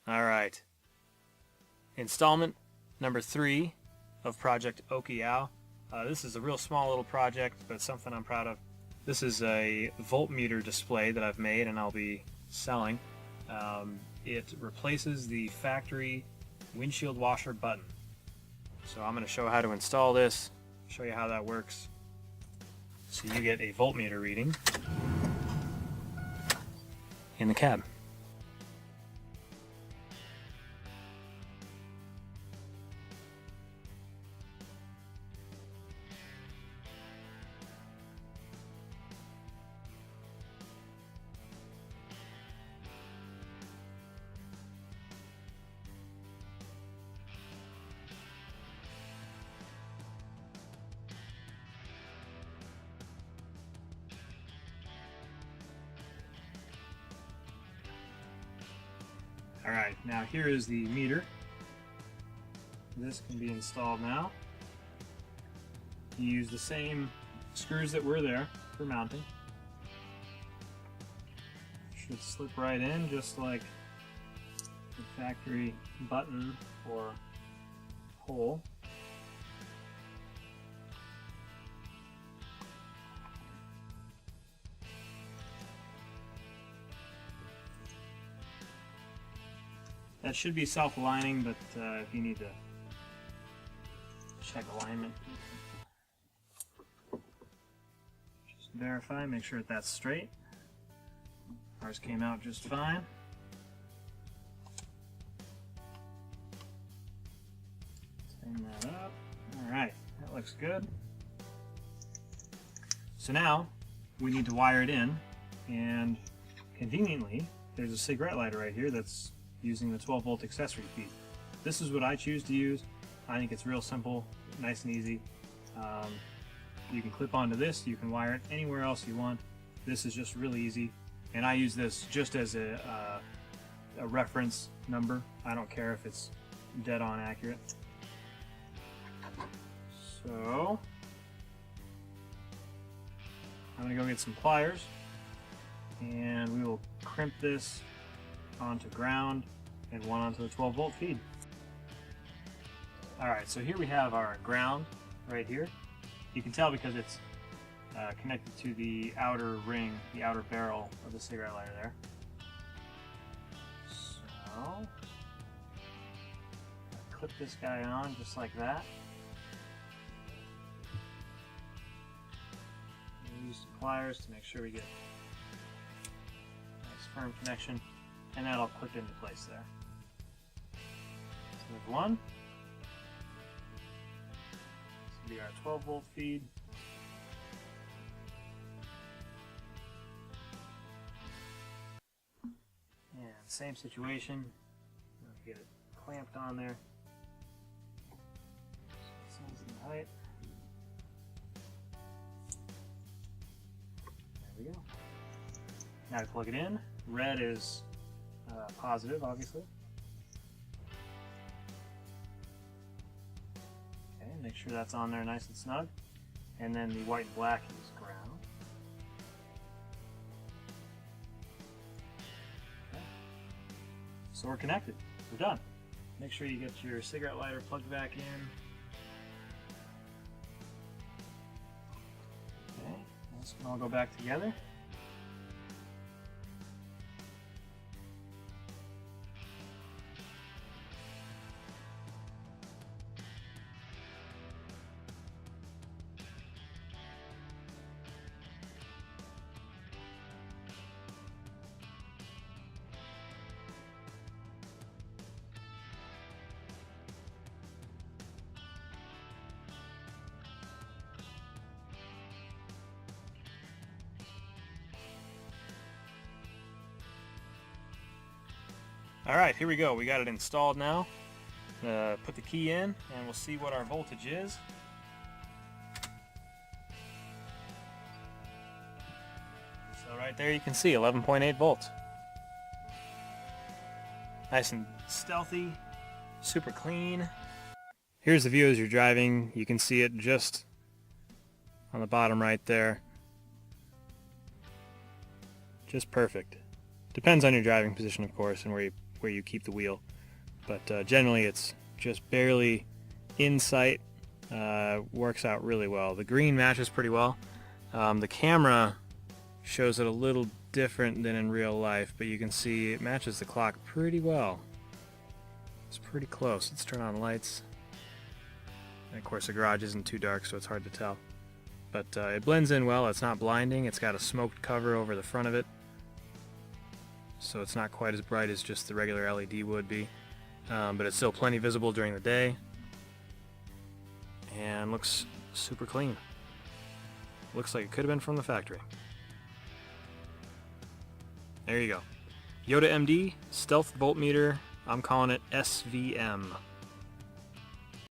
Alright, installment number 3 of Project Ookii. This is a real small little project, but something I'm proud of. This is a voltmeter display that I've made and I'll be selling. It replaces the factory windshield washer button. So I'm going to show how to install this, show you how that works. So you get a voltmeter reading in the cab. Alright, now here is the meter. This can be installed now. You use the same screws that were there for mounting. Should slip right in just like the factory button or hole. That should be self-aligning, but if you need to check alignment, just verify, make sure that's straight. Ours came out just fine. Tighten that up. Alright, that looks good. So now we need to wire it in, and conveniently there's a cigarette lighter right here that's using the 12 volt accessory feed. This is what I choose to use. I think it's real simple, nice and easy. You can clip onto this, you can wire it anywhere else you want. This is just really easy, and I use this just as a reference number. I don't care if it's dead on accurate. So I'm gonna go get some pliers and we will crimp this onto ground and one onto the 12 volt feed. Alright, so here we have our ground right here. You can tell because it's connected to the outer ring, the outer barrel of the cigarette lighter there. So, clip this guy on just like that. Use some pliers to make sure we get a nice firm connection, and that'll clip into place there. So there's one. This will be our 12 volt feed. And same situation. Get it clamped on there. So it's nice and tight. There we go. Now to plug it in. Red is positive, obviously. Okay, make sure that's on there nice and snug. And then the white and black is ground. Okay. So we're connected. We're done. Make sure you get your cigarette lighter plugged back in. Okay, this can all go back together. Alright, here we go. We got it installed now. Put the key in and we'll see what our voltage is. So right there you can see 11.8 volts. Nice and stealthy, super clean. Here's the view as you're driving. You can see it just on the bottom right there. Just perfect. Depends on your driving position, of course, and where you keep the wheel. But generally it's just barely in sight. Works out really well. The green matches pretty well. The camera shows it a little different than in real life, but you can see it matches the clock pretty well. It's pretty close. Let's turn on lights. And of course the garage isn't too dark, so it's hard to tell. But it blends in well. It's not blinding. It's got a smoked cover over the front of it, so it's not quite as bright as just the regular LED would be. But it's still plenty visible during the day. And looks super clean. Looks like it could have been from the factory. There you go. Yoda MD, stealth voltmeter. I'm calling it SVM.